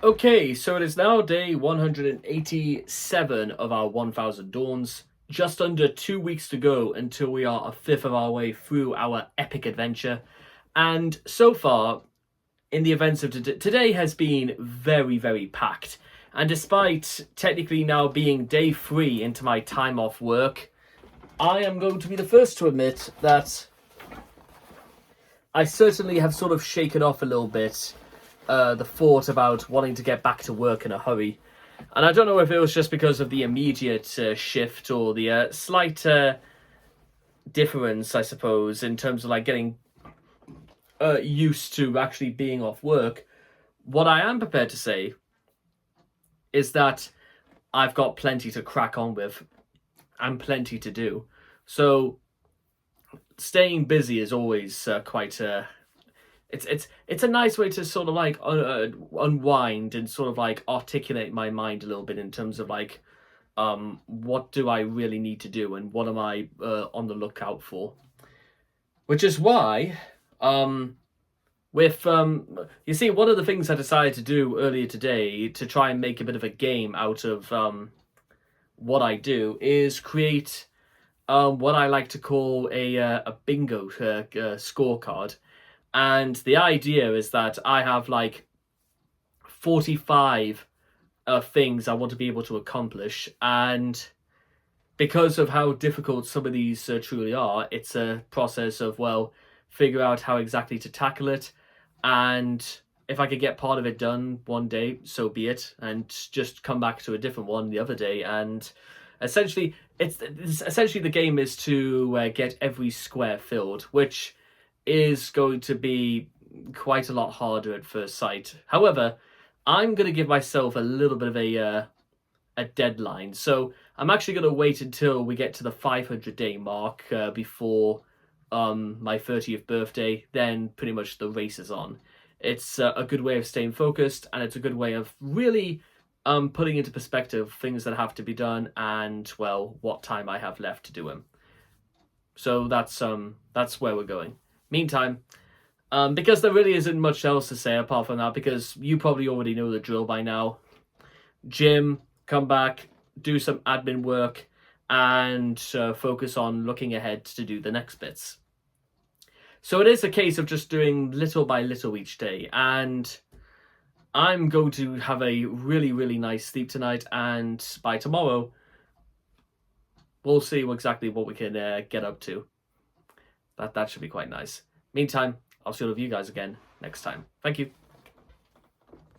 Okay, so it is now day 187 of our 1000 Dawns. Just under 2 weeks to go until we are a fifth of our way through our epic adventure. And so far, in the events of today has been very, very packed. And despite technically now being day 3 into my time off work, I am going to be the first to admit that I certainly have sort of shaken off a little bit the thought about wanting to get back to work in a hurry. And I don't know if it was just because of the immediate shift or the slight difference, I suppose, in terms of like getting used to actually being off work. What I am prepared to say is that I've got plenty to crack on with and plenty to do. So staying busy is always quite it's a nice way to sort of like unwind and sort of like articulate my mind a little bit in terms of like what do I really need to do and what am I on the lookout for, which is why with you see, one of the things I decided to do earlier today to try and make a bit of a game out of what I do is create what I like to call a bingo scorecard. And the idea is that I have like 45 things I want to be able to accomplish. And because of how difficult some of these truly are, it's a process of, well, figure out how exactly to tackle it. And if I could get part of it done one day, so be it. And just come back to a different one the other day. And essentially, it's essentially the game is to get every square filled, which is going to be quite a lot harder at first sight. However, I'm going to give myself a little bit of a deadline. So I'm actually going to wait until we get to the 500-day mark before my 30th birthday. Then pretty much the race is on. It's a good way of staying focused, and it's a good way of really putting into perspective things that have to be done and, well, what time I have left to do them. So that's where we're going. Meantime, because there really isn't much else to say apart from that, because you probably already know the drill by now. Gym, come back, do some admin work, and focus on looking ahead to do the next bits. So it is a case of just doing little by little each day, and I'm going to have a really, really nice sleep tonight, and by tomorrow, we'll see exactly what we can get up to. That should be quite nice. Meantime, I'll see all of you guys again next time. Thank you.